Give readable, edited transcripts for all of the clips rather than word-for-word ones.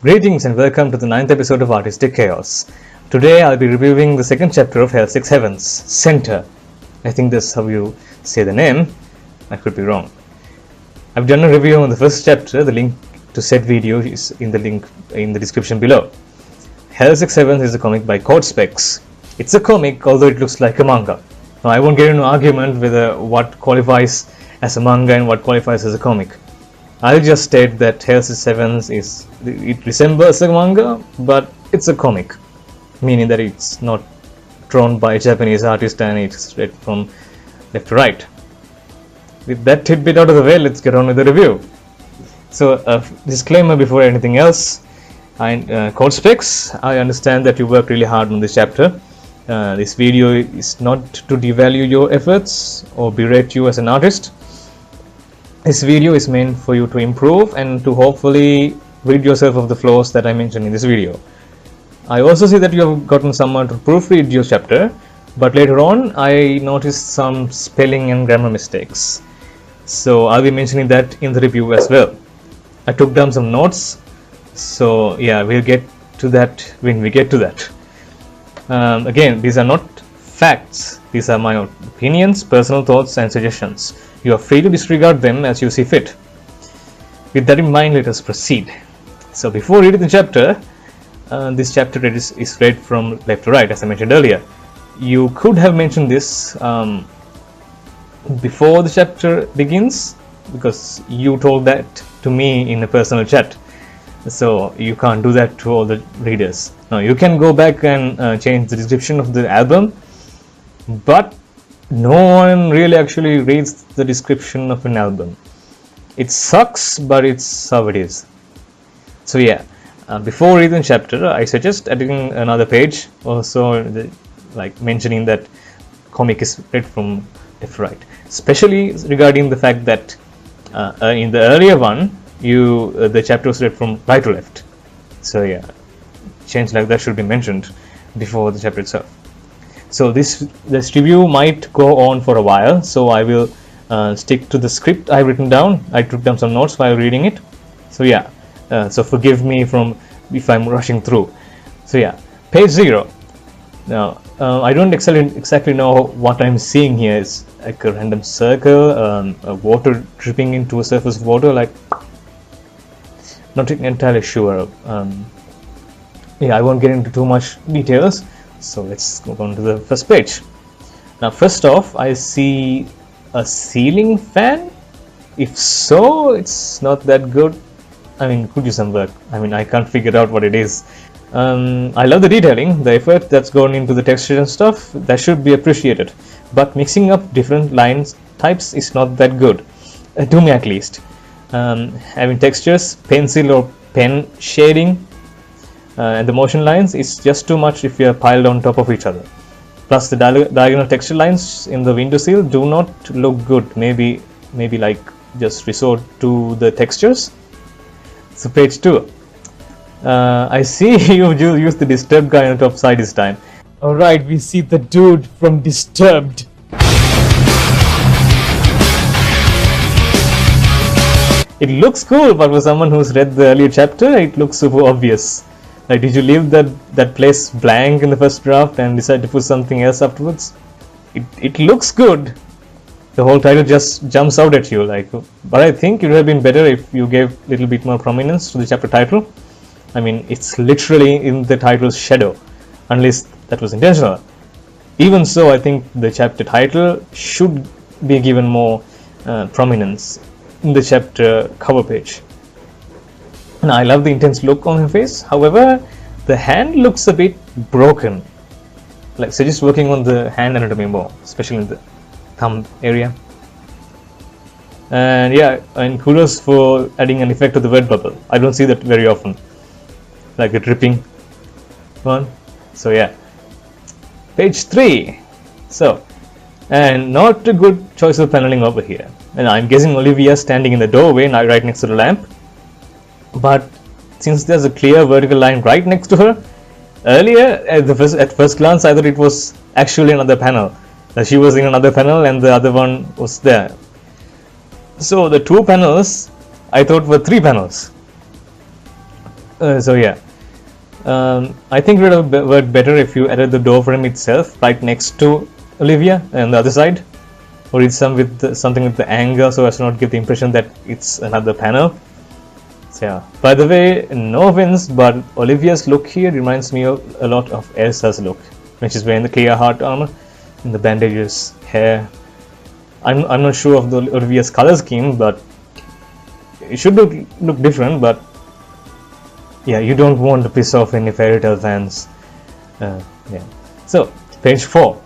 Greetings and welcome to the 9th episode of Artistic Chaos. Today I'll be reviewing the second chapter of Hell's 6 Heavens, Center. I think that's how you say the name. I could be wrong. I've done a review on the first chapter. The link to said video is in the description below. Hell's 6 Heavens is a comic by Spex. It's a comic, although it looks like a manga. Now I won't get into an argument with what qualifies as a manga and what qualifies as a comic. I'll just state that Hell's 6 Heavens it resembles a manga, but it's a comic, meaning that it's not drawn by a Japanese artist and it's read from left to right. With that tidbit out of the way, let's get on with the review. So, disclaimer before anything else. Spex, I understand that you worked really hard on this chapter. This video is not to devalue your efforts or berate you as an artist. This video is meant for you to improve and to hopefully rid yourself of the flaws that I mentioned in this video. I also see that you have gotten someone to proofread your chapter, but later on I noticed some spelling and grammar mistakes. So I'll be mentioning that in the review as well. I took down some notes, so yeah, we'll get to that when we get to that. Again, these are not facts, these are my opinions, personal thoughts and suggestions. You are free to disregard them as you see fit. With that in mind, let us proceed. So before reading the chapter, this chapter is read from left to right, as I mentioned earlier. You could have mentioned this before the chapter begins, because you told that to me in a personal chat. So you can't do that to all the readers. Now you can go back and change the description of the album, but no one really actually reads the description of an album. It sucks, but it's how it is. So yeah, before reading the chapter, I suggest adding another page, also like mentioning that comic is read from left to right, especially regarding the fact that in the earlier one, the chapter was read from right to left. So yeah, change like that should be mentioned before the chapter itself. So this review might go on for a while, so I will stick to the script I've written down. I took down some notes while reading it. So yeah, so forgive me if I'm rushing through. So yeah, page 0. Now I don't exactly know what I'm seeing here. It's like a random circle, water dripping into a surface of water, like not entirely sure. Yeah, I won't get into too much details. So let's go on to the first page. Now first off, I see a ceiling fan. If so, it's not that good. I mean, could use some work. I mean, I can't figure out what it is. I love the detailing, the effort that's gone into the texture and stuff. That should be appreciated. But mixing up different lines types is not that good, to me at least. Having textures, pencil or pen shading, and the motion lines is just too much if you are piled on top of each other. Plus the diagonal texture lines in the window sill do not look good. Maybe like just resort to the textures. So page 2. I see you used the Disturbed guy on the top side this time. Alright, we see the dude from Disturbed. It looks cool, but for someone who's read the earlier chapter, it looks super obvious. Like, did you leave that place blank in the first draft and decide to put something else afterwards? It looks good. The whole title just jumps out at you. But I think it would have been better if you gave a little bit more prominence to the chapter title. I mean, it's literally in the title's shadow, unless that was intentional. Even so, I think the chapter title should be given more prominence in the chapter cover page. Now, I love the intense look on her face. However, the hand looks a bit broken. Like, suggest working on the hand anatomy more, especially in the thumb area. And yeah, and kudos for adding an effect to the word bubble. I don't see that very often, like a dripping one. So yeah, page 3. So, and not a good choice of paneling over here. And I'm guessing Olivia standing in the doorway right next to the lamp. But since there's a clear vertical line right next to her, earlier at first glance I thought it was actually another panel, that she was in another panel and the other one was there. So the two panels I thought were 3 panels. So yeah, I think it would have worked better if you added the door frame itself right next to Olivia on the other side, or it's something with the angle so as to not give the impression that it's another panel. So yeah. By the way, no offense, but Olivia's look here reminds me of a lot of Elsa's look when she's wearing the clear heart armor and the bandages, hair. I'm not sure of the Olivia's color scheme, but it should look different. But yeah, you don't want to piss off any fairy tale fans. Yeah. So page 4.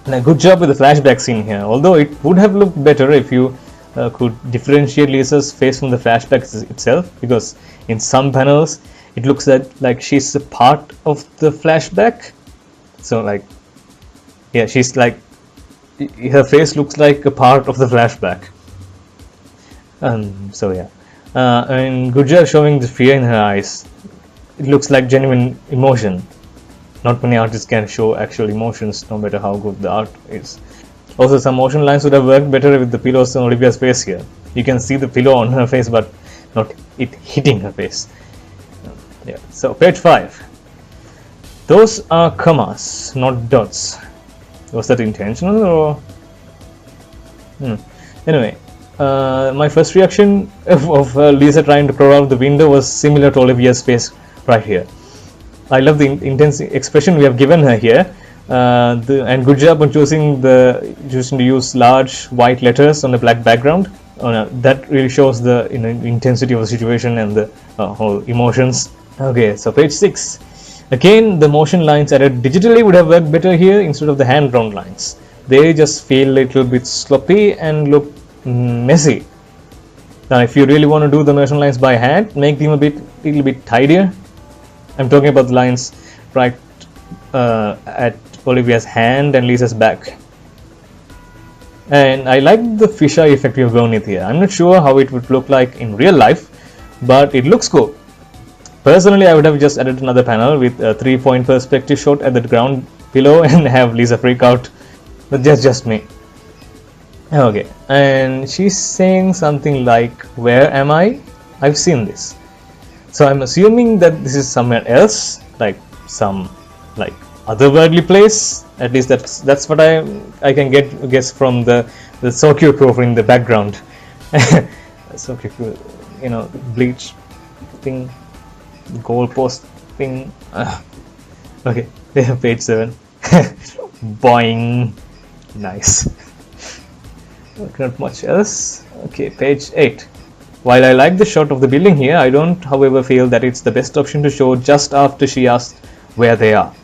Now, good job with the flashback scene here. Although it would have looked better if you could differentiate Lisa's face from the flashback itself, because in some panels it looks like she's a part of the flashback. So like, yeah, she's like, her face looks like a part of the flashback. So yeah, and good job showing the fear in her eyes. It looks like genuine emotion. Not many artists can show actual emotions, no matter how good the art is. Also, some motion lines would have worked better with the pillows on Olivia's face here. You can see the pillow on her face, but not it hitting her face. Yeah. So page 5. Those are commas, not dots. Was that intentional or? Anyway, my first reaction of Lisa trying to crawl out the window was similar to Olivia's face right here. I love the intense expression we have given her here, and good job on choosing to use large white letters on a black background. That really shows the intensity of the situation and the whole emotions. Okay, so page 6. Again, the motion lines added digitally would have worked better here instead of the hand-drawn lines. They just feel a little bit sloppy and look messy. Now, if you really want to do the motion lines by hand, make them little bit tidier. I'm talking about the lines right at Olivia's hand and Lisa's back. And I like the fisheye effect you've gone with here. I'm not sure how it would look like in real life, but it looks cool. Personally, I would have just added another panel with a 3-point perspective shot at the ground below and have Lisa freak out. But that's just me. Okay, and she's saying something like, "Where am I? I've seen this." So I'm assuming that this is somewhere else, like some otherworldly place. At least that's what I can guess from the Sokyo cover in the background. Sokyo, bleach thing. Goalpost thing. Okay, page 7. Boing. Nice. Not much else. Okay, page 8. While I like the shot of the building here, I don't, however, feel that it's the best option to show just after she asks where they are.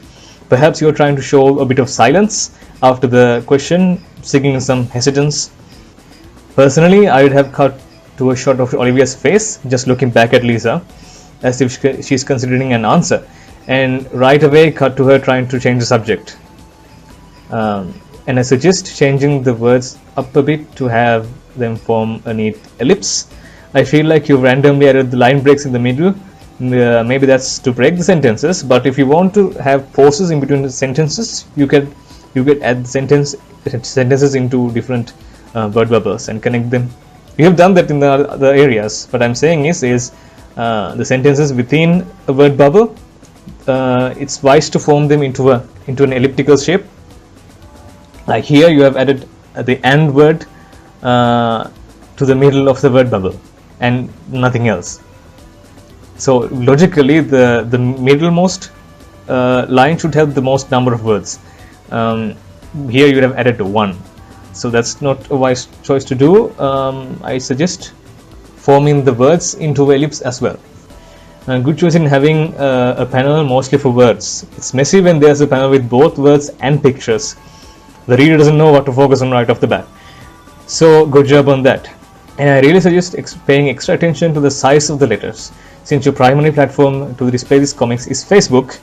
Perhaps you're trying to show a bit of silence after the question, signaling some hesitance. Personally, I would have cut to a shot of Olivia's face, just looking back at Lisa, as if she's considering an answer, and right away cut to her trying to change the subject. And I suggest changing the words up a bit to have them form a neat ellipse. I feel like you've randomly added the line breaks in the middle. Maybe that's to break the sentences, but if you want to have pauses in between the sentences, you could add sentences into different word bubbles and connect them. We have done that in the other areas. What I'm saying is the sentences within a word bubble, it's wise to form them into an elliptical shape. Like here, you have added the "and" word to the middle of the word bubble and nothing else. So logically, the middlemost line should have the most number of words. Here you would have added 1. So that's not a wise choice to do. I suggest forming the words into ellipse as well. Good choice in having a panel mostly for words. It's messy when there's a panel with both words and pictures. The reader doesn't know what to focus on right off the bat. So good job on that. And I really suggest paying extra attention to the size of the letters. Since your primary platform to display these comics is Facebook,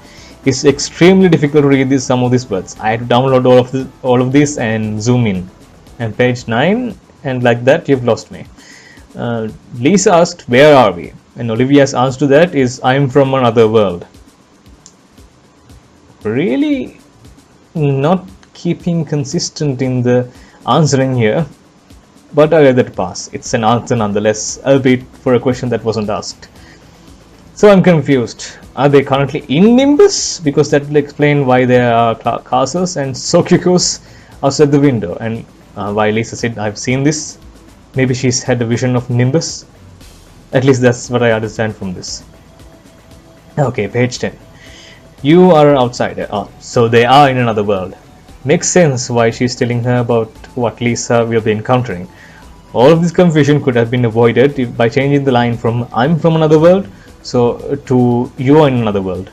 it's extremely difficult to read some of these words. I had to download all of these and zoom in. And page 9, and like that you've lost me. Lisa asked, "Where are we?" And Olivia's answer to that is, "I'm from another world." Really not keeping consistent in the answering here, but I let that pass. It's an answer nonetheless, albeit for a question that wasn't asked. So I'm confused. Are they currently in Nimbus? Because that will explain why there are castles and Sokyukos outside the window. And why Lisa said, I've seen this. Maybe she's had a vision of Nimbus. At least that's what I understand from this. Okay, page 10. You are an outsider. Oh, so they are in another world. Makes sense why she's telling her about what Lisa will be encountering. All of this confusion could have been avoided by changing the line from I'm from another world to you are in another world.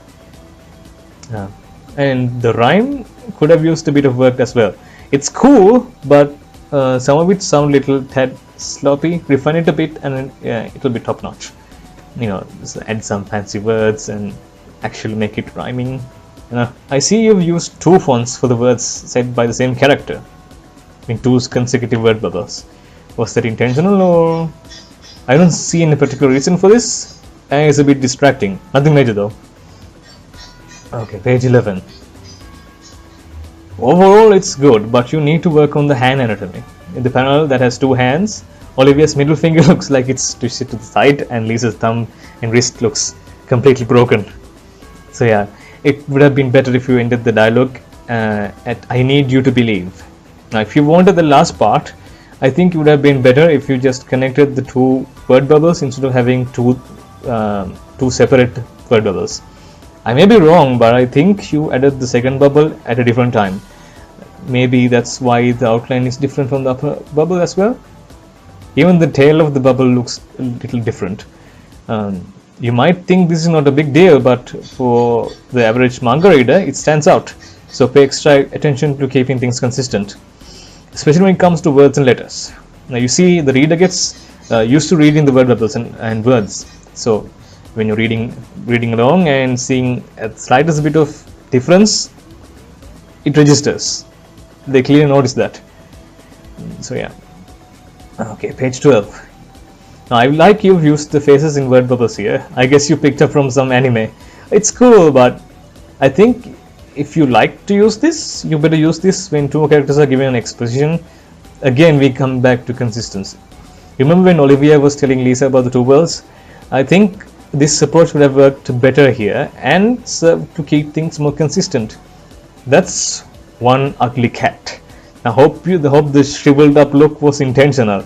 And the rhyme could have used a bit of work as well. It's cool, but some of it sound little tad sloppy. Refine it a bit and it'll be top notch. You know, just add some fancy words and actually make it rhyming. I see you've used 2 fonts for the words said by the same character in 2 consecutive word bubbles. Was that intentional, or I don't see any particular reason for this, and it's a bit distracting. Nothing major though. Okay, page 11. Overall it's good, but you need to work on the hand anatomy. In the panel that has 2 hands, Olivia's middle finger looks like it's twisted to the side, and Lisa's thumb and wrist looks completely broken. So yeah, it would have been better if you ended the dialogue at I need you to believe. Now if you wanted the last part, I think it would have been better if you just connected the 2 word bubbles instead of having two separate word bubbles. I may be wrong, but I think you added the second bubble at a different time. Maybe that's why the outline is different from the upper bubble as well. Even the tail of the bubble looks a little different. You might think this is not a big deal, but for the average manga reader, it stands out. So pay extra attention to keeping things consistent, especially when it comes to words and letters. Now you see, the reader gets used to reading the word bubbles and words. So when you're reading along and seeing a slightest bit of difference, it registers. They clearly notice that. So yeah. Okay, page 12. Now I like you've used the faces in word bubbles here. I guess you picked up from some anime. It's cool, but I think if you like to use this, you better use this when 2 characters are given an exposition. Again, we come back to consistency. Remember when Olivia was telling Lisa about the 2 worlds? I think this approach would have worked better here and served to keep things more consistent. That's one ugly cat. I hope the shriveled up look was intentional.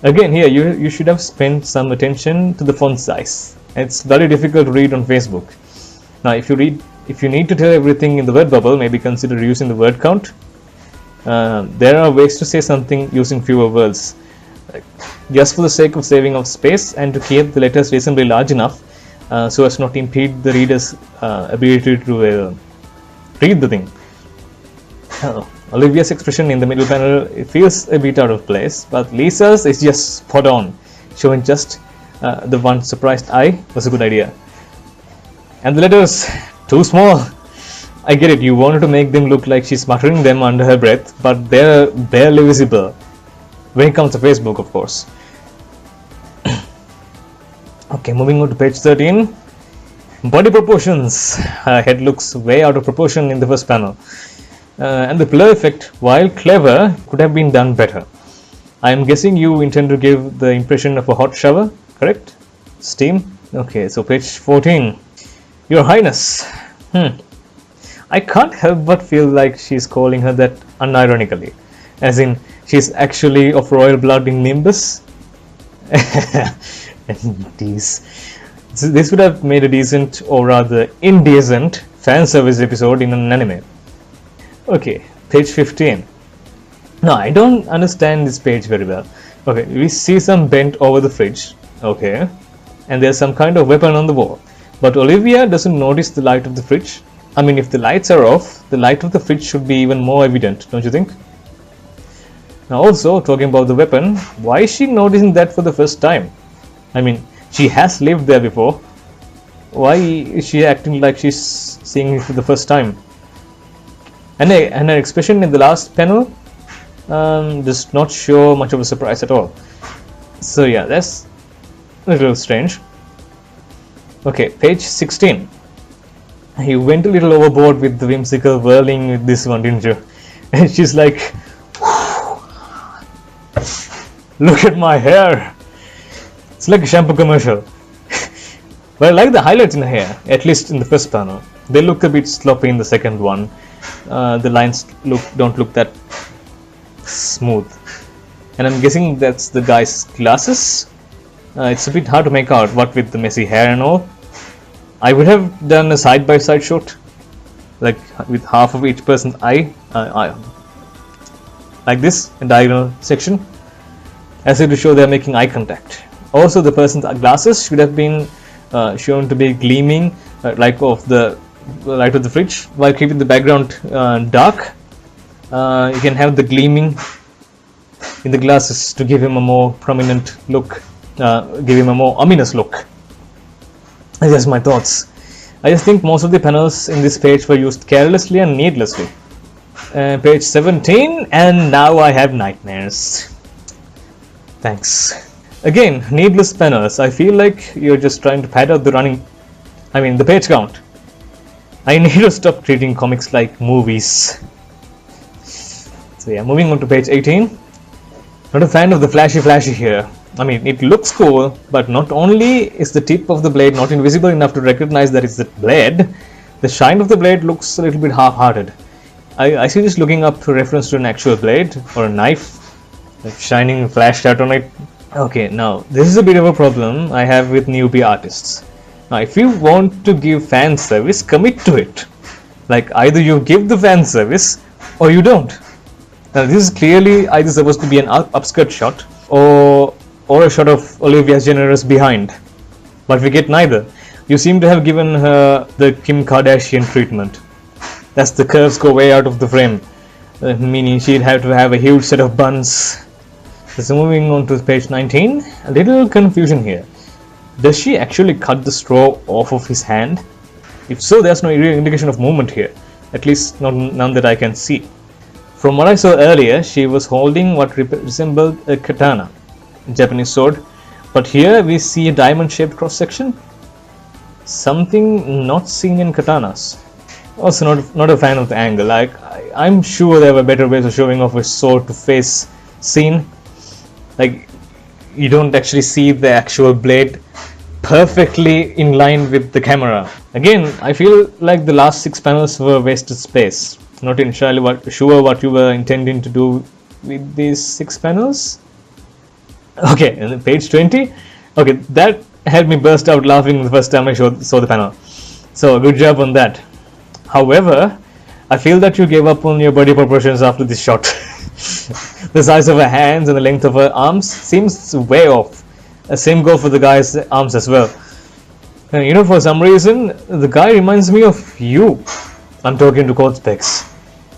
Again, here you should have spent some attention to the font size. It's very difficult to read on Facebook. Now, if you need to tell everything in the word bubble, maybe consider reducing the word count. There are ways to say something using fewer words, just for the sake of saving of space and to keep the letters reasonably large enough so as not to impede the reader's ability to read the thing. Olivia's expression in the middle panel, it feels a bit out of place, but Lisa's is just spot on, showing just the one surprised eye was a good idea. And the letters, too small. I get it, you wanted to make them look like she's muttering them under her breath, but they're barely visible. When it comes to Facebook, of course. Okay, moving on to page 13. Body proportions. Her head looks way out of proportion in the first panel. And the blur effect, while clever, could have been done better. I am guessing you intend to give the impression of a hot shower, correct? Steam? Okay, so page 14. Your Highness. I can't help but feel like she's calling her that unironically. As in, she's actually of royal blood in Nimbus. This would have made a decent, or rather indecent, fan service episode in an anime. Okay, page 15. Now, I don't understand this page very well. Okay, we see some bent over the fridge. Okay, and there's some kind of weapon on the wall. But Olivia doesn't notice the light of the fridge. I mean, if the lights are off, the light of the fridge should be even more evident, don't you think? Now also, talking about the weapon, why is she noticing that for the first time? I mean, she has lived there before. Why is she acting like she's seeing it for the first time? And her expression in the last panel does not show much of a surprise at all. So yeah, that's a little strange. Okay, page 16. You went a little overboard with the whimsical whirling with this one, didn't you? And she's like, look at my hair. It's like a shampoo commercial. But I like the highlights in here, at least in the first panel. They look a bit sloppy in the second one. The lines don't look that smooth. And I'm guessing that's the guy's glasses. It's a bit hard to make out, what with the messy hair and all. I would have done a side-by-side shot, like with half of each person's eye, like this, a diagonal section, as if to show they're making eye contact. Also, the person's glasses should have been shown to be gleaming, like of the light of the fridge, while keeping the background dark. You can have the gleaming in the glasses to give him a more prominent look, give him a more ominous look. That's just my thoughts. I just think most of the panels in this page were used carelessly and needlessly. Page 17, and now I have nightmares. Thanks. Again, needless panels. I feel like you're just trying to pad out the page count. I need to stop treating comics like movies. So yeah, moving on to page 18. Not a fan of the flashy here. I mean, it looks cool, but not only is the tip of the blade not invisible enough to recognize that it's the blade, the shine of the blade looks a little bit half-hearted. I see this looking up to reference to an actual blade or a knife, like shining flash out on it. Okay, now this is a bit of a problem I have with newbie artists. Now, if you want to give fan service, commit to it. Like, either you give the fan service or you don't. Now, this is clearly either supposed to be an upskirt shot or a shot of Olivia Generous behind, but we get neither. You seem to have given her the Kim Kardashian treatment. That's the curves go way out of the frame, meaning she'd have to have a huge set of buns. So moving on to page 19, a little confusion here. Does she actually cut the straw off of his hand? If so, there's no real indication of movement here, at least none that I can see. From what I saw earlier, she was holding what resembled a katana, a Japanese sword, but here we see a diamond-shaped cross-section, something not seen in katanas. Also not a fan of the angle. I'm sure there were better ways of showing off a sword-to-face scene. Like, you don't actually see the actual blade perfectly in line with the camera. Again, I feel like the last 6 panels were wasted space. Not entirely sure what you were intending to do with these 6 panels. Okay, and then page 20. Okay, that had me burst out laughing the first time I saw the panel. So, good job on that. However, I feel that you gave up on your body proportions after this shot. The size of her hands and the length of her arms seems way off. Same goes for the guy's arms as well. And for some reason, the guy reminds me of you. I'm talking to Spex.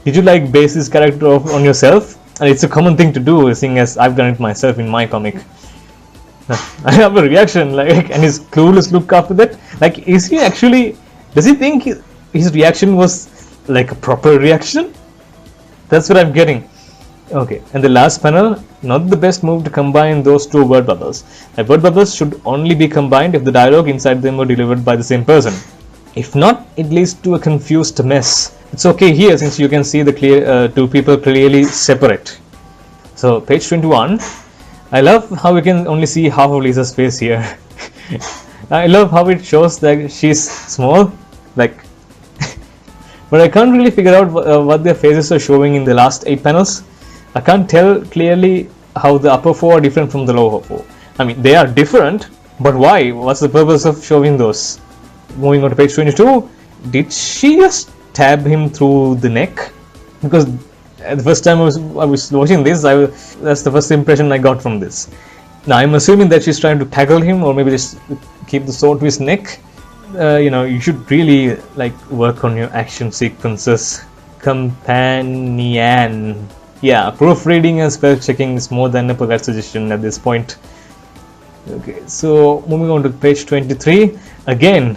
Did you base this character on yourself? And it's a common thing to do, seeing as I've done it myself in my comic. I have a reaction, and his clueless look after that. Does he think his reaction was like a proper reaction? That's what I'm getting. Okay, and the last panel, not the best move to combine those 2 word bubbles. Word bubbles should only be combined if the dialogue inside them were delivered by the same person. If not, it leads to a confused mess. It's okay here since you can see the 2 people clearly separate. So, page 21. I love how we can only see half of Lisa's face here. I love how it shows that she's small, but I can't really figure out what their faces are showing in the last 8 panels. I can't tell clearly how the upper 4 are different from the lower 4. I mean, they are different, but why? What's the purpose of showing those? Moving on to page 22, did she just stab him through the neck? Because the first time I was watching this, that's the first impression I got from this. Now I'm assuming that she's trying to tackle him, or maybe just keep the sword to his neck. You should really work on your action sequences. Companion. Yeah, proofreading and spell checking is more than a polite suggestion at this point. Okay, so moving on to page 23. Again,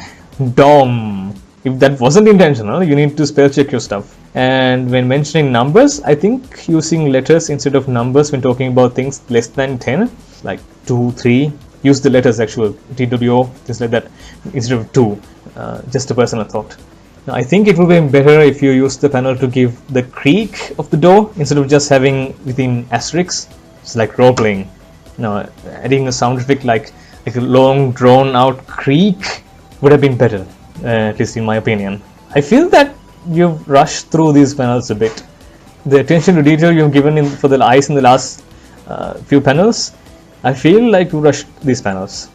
Dom. If that wasn't intentional, you need to spell check your stuff. And when mentioning numbers, I think using letters instead of numbers when talking about things less than 10, like 2, 3, use the letters actual, t.a.t.u, things like that, instead of 2. Just a personal thought. Now, I think it would be better if you use the panel to give the creak of the door instead of just having within asterisks. It's like role playing. Now, adding a sound effect like a long drawn out creak would have been better, at least in my opinion. I feel that you've rushed through these panels a bit. The attention to detail you've given for the eyes in the last few panels, I feel like you rushed these panels.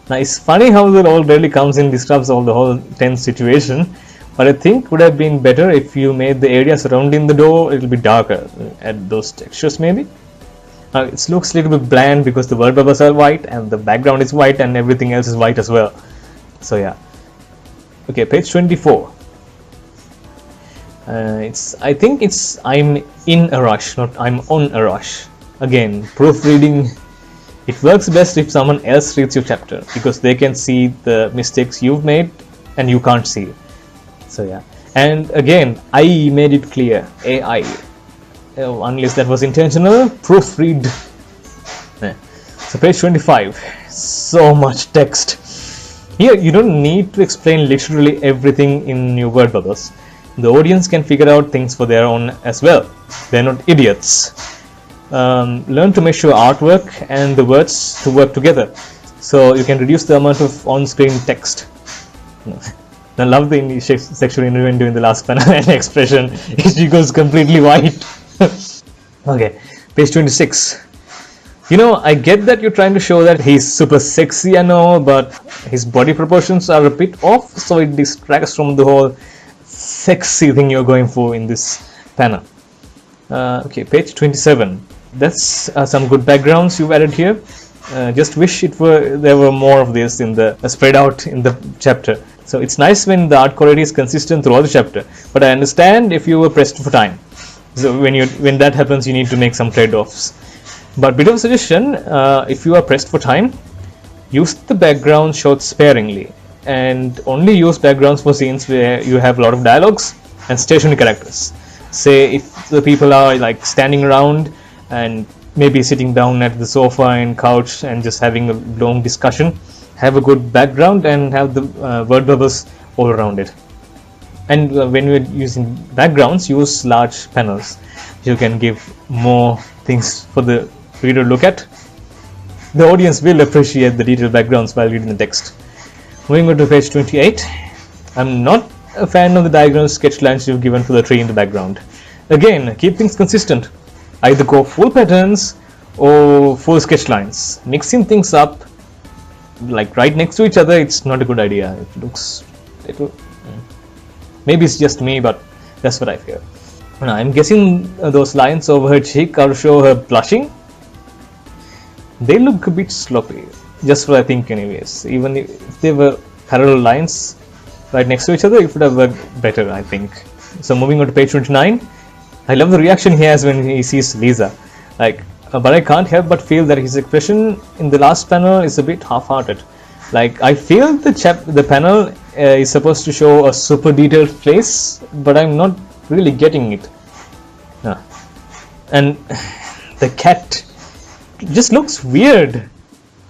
Now it's funny how the all really comes in, disrupts all the whole tense situation, but I think would have been better if you made the area surrounding the door a little bit darker, add those textures maybe. It looks a little bit bland because the word bubbles are white and the background is white and everything else is white as well. So yeah. Okay, page 24. I think it's I'm in a rush, not I'm on a rush. Again, proofreading. It works best if someone else reads your chapter because they can see the mistakes you've made and you can't see. So yeah. And again, I made it clear. AI. Unless that was intentional, proofread. So page 25. So much text. Here you don't need to explain literally everything in your word bubbles. The audience can figure out things for their own as well. They're not idiots. Learn to measure artwork and the words to work together, so you can reduce the amount of on-screen text. I love the sexual innuendo in the last panel and expression. She goes completely white. Okay, page 26. You know, I get that you're trying to show that he's super sexy and all, but his body proportions are a bit off, so it distracts from the whole sexy thing you're going for in this panel. Okay, page 27. That's some good backgrounds you've added here. Just wish there were more of this in the spread out in the chapter. So it's nice when the art quality is consistent throughout the chapter, but I understand if you were pressed for time. So when that happens, you need to make some trade-offs. But bit of a suggestion: if you are pressed for time, use the background shots sparingly, and only use backgrounds for scenes where you have a lot of dialogues and stationary characters. Say if the people are like standing around and maybe sitting down at the sofa and couch and just having a long discussion, have a good background and have the word bubbles all around it. And when you're using backgrounds, use large panels. You can give more things for the reader to look at. The audience will appreciate the detailed backgrounds while reading the text. Moving on to page 28. I'm not a fan of the diagonal sketch lines you've given for the tree in the background. Again, keep things consistent. Either go full patterns or full sketch lines. Mixing things up like right next to each other, it's not a good idea. It looks little, maybe it's just me, but that's what I feel. Now, I'm guessing those lines over her cheek are to show her blushing. They look a bit sloppy, just what I think anyways. Even if they were parallel lines right next to each other, it would have worked better, I think. So moving on to page 29. I love the reaction he has when he sees Lisa. But I can't help but feel that his expression in the last panel is a bit half-hearted. Like, I feel the panel is supposed to show a super detailed face, but I'm not really getting it. And the cat just looks weird,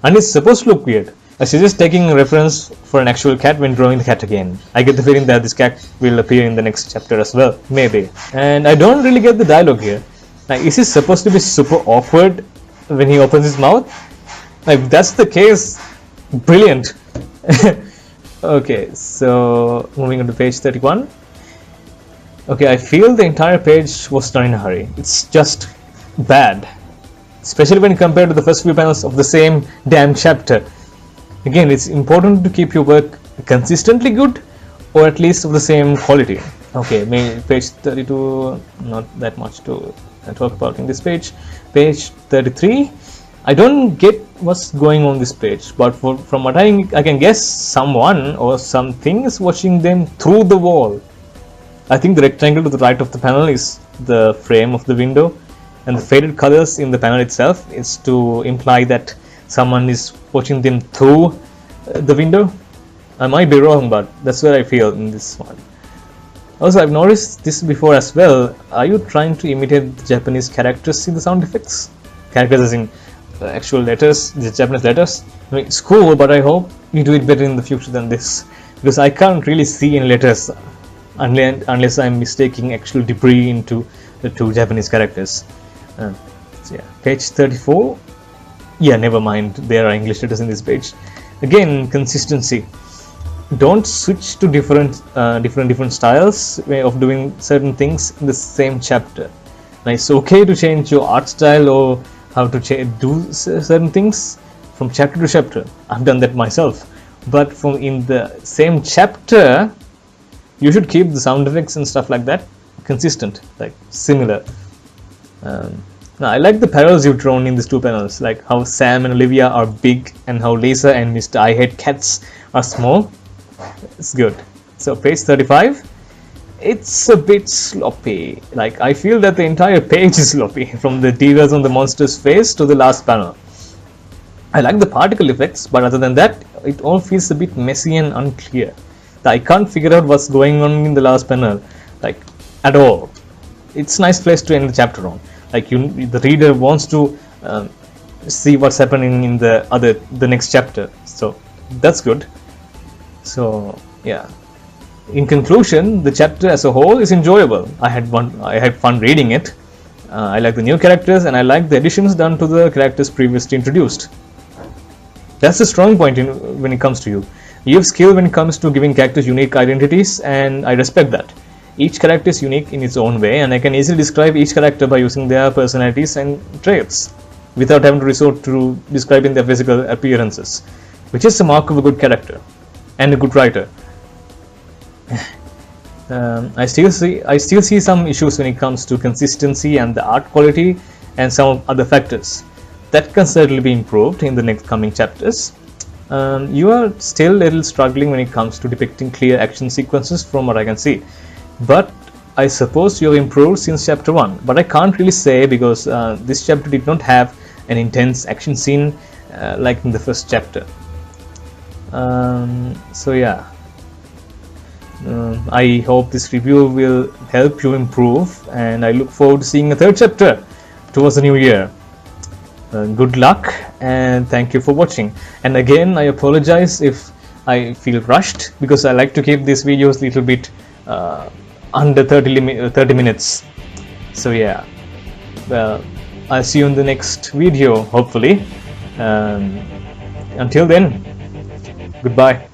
and it's supposed to look weird. She's just taking a reference for an actual cat when drawing the cat again. I get the feeling that this cat will appear in the next chapter as well, maybe. And I don't really get the dialogue here. Like, is he supposed to be super awkward when he opens his mouth? Like, if that's the case, brilliant. Okay, so moving on to page 31. Okay, I feel the entire page was done in a hurry. It's just bad, especially when compared to the first few panels of the same damn chapter. Again, it's important to keep your work consistently good, or at least of the same quality. Okay, page 32, not that much to talk about in this page. Page 33, I don't get what's going on this page, but from what I can guess, someone or something is watching them through the wall. I think the rectangle to the right of the panel is the frame of the window, and the faded colors in the panel itself is to imply that someone is watching them through the window. I might be wrong, but that's what I feel in this one. Also, I've noticed this before as well. Are you trying to imitate the Japanese characters in the sound effects? Characters as in actual letters, the Japanese letters? I mean, it's cool, but I hope you do it better in the future than this, because I can't really see any letters unless I'm mistaking actual debris into the two Japanese characters. So yeah, page 34. Yeah, never mind. There are English letters in this page. Again, consistency. don't switch to different styles of doing certain things in the same chapter. Now, it's okay to change your art style or how to do certain things from chapter to chapter. I've done that myself, but from in the same chapter you should keep the sound effects and stuff like that consistent, like similar. Now, I like the parallels you've drawn in these two panels, like how Sam and Olivia are big and how Lisa and Mr. I Hate Cats are small. It's good. So page 35, it's a bit sloppy. Like, I feel that the entire page is sloppy from the tears on the monster's face to the last panel. I like the particle effects, but other than that, it all feels a bit messy and unclear. I can't figure out what's going on in the last panel, like, at all. It's a nice place to end the chapter on. Like, the reader wants to see what's happening in the next chapter. So that's good. So yeah. In conclusion, the chapter as a whole is enjoyable. I had fun reading it. I like the new characters, and I like the additions done to the characters previously introduced. That's a strong point when it comes to you. You have skill when it comes to giving characters unique identities, and I respect that. Each character is unique in its own way, and I can easily describe each character by using their personalities and traits, without having to resort to describing their physical appearances, which is a mark of a good character and a good writer. I still see some issues when it comes to consistency and the art quality and some other factors. That can certainly be improved in the next coming chapters. You are still a little struggling when it comes to depicting clear action sequences from what I can see. But I suppose you have improved since chapter 1. But I can't really say because this chapter did not have an intense action scene like in the first chapter. So yeah. I hope this review will help you improve, and I look forward to seeing a third chapter towards the new year. Good luck, and thank you for watching. And again, I apologize if I feel rushed, because I like to keep these videos a little bit under 30 minutes. So yeah, well, I'll see you in the next video, hopefully. Until then, goodbye.